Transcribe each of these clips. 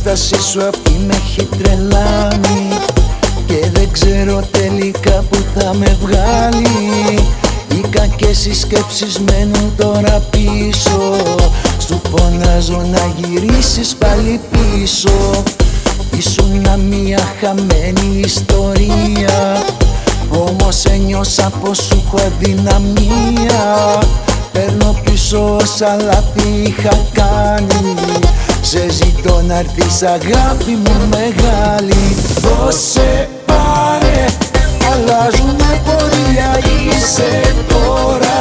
κατάσταση σου αυτή με έχει τρελάνει και δεν ξέρω τελικά που θα με βγάλει. Οι κακές οι σκέψεις μένουν τώρα πίσω, σου φωνάζω να γυρίσεις πάλι πίσω. Ήσουνα μια χαμένη ιστορία, όμως ένιωσα πως σου έχω αδυναμία. Παίρνω πίσω όσα λάθη είχα κάνει, σε ζητώ να έρθεις αγάπη μου μεγάλη. Δώσε, πάρε, αλλάζουμε πορεία, είσαι τώρα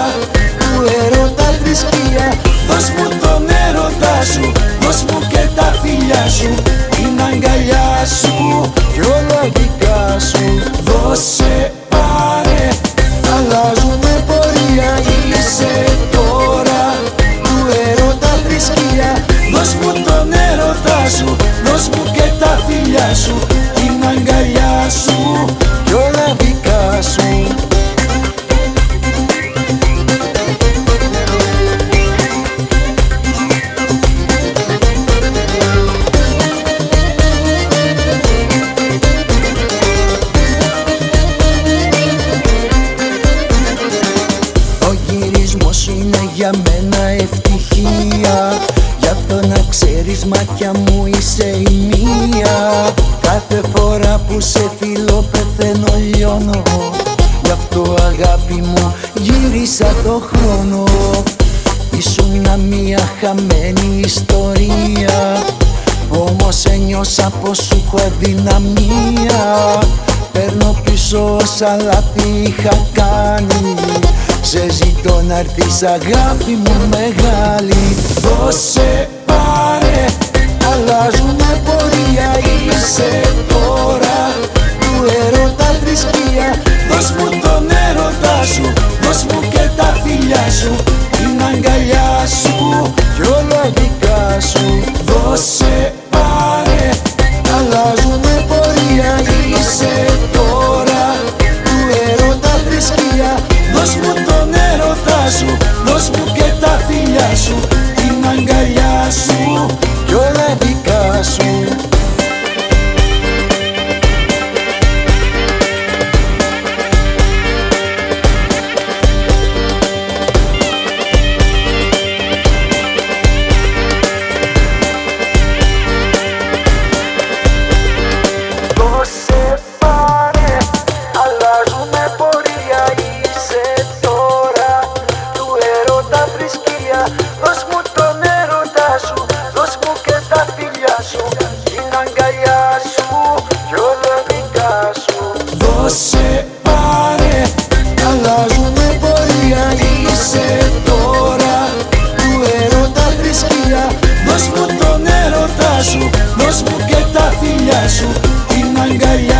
του έρωτα θρησκεία. Δώσ' μου τον έρωτά σου, δώσ' μου και τα φιλιά σου, την αγκαλιά σου κι όλα δικά σου. Δώσε, πάρε, αλλάζουμε πορεία, είσαι τώρα του έρωτα θρησκεία. Δώσ' μου τον έρωτά σου, δώσ' μου και τα φιλιά σου, την αγκαλιά σου κι όλα δικά σου. Είναι για μένα ευτυχία, γι' αυτό να ξέρεις μάτια μου είσαι η μία. Κάθε φορά που σε φιλώ πεθαίνω λιώνω, γι' αυτό αγάπη μου γύρισα το χρόνο. Ήσουνα μια χαμένη ιστορία, όμως ένιωσα πως σου έχω αδυναμία. Παίρνω πίσω όσα λάθη είχα κάνει, σε ζητώ να έρθεις αγάπη μου μεγάλη. Δώσε, πάρε, αλλάζουμε πορεία, είσαι τώρα του έρωτα θρησκεία. Δώσ' μου τον έρωτά σου, δώσ' μου και τα φιλιά σου, την αγκαλιά σου κι όλα δικά σου. Δώσε, πάρε, αλλάζουμε πορεία, είσαι τώρα του έρωτα θρησκεία. Δώσ' μου τον έρωτά σου, δώσ' μου και τα φιλιά σου, την αγκαλιά σου κι όλα δικά σου. Δώσ' μου τον έρωτά σου, δώσ' μου και τα φιλιά σου, την αγκαλιά σου κι όλα δικά σου. Δώσε, πάρε, αλλάζουμε πορεία, είσαι τώρα του έρωτα θρησκεία. Δώσ' μου τον έρωτά σου, δώσ' μου και τα φιλιά σου, την αγκαλιά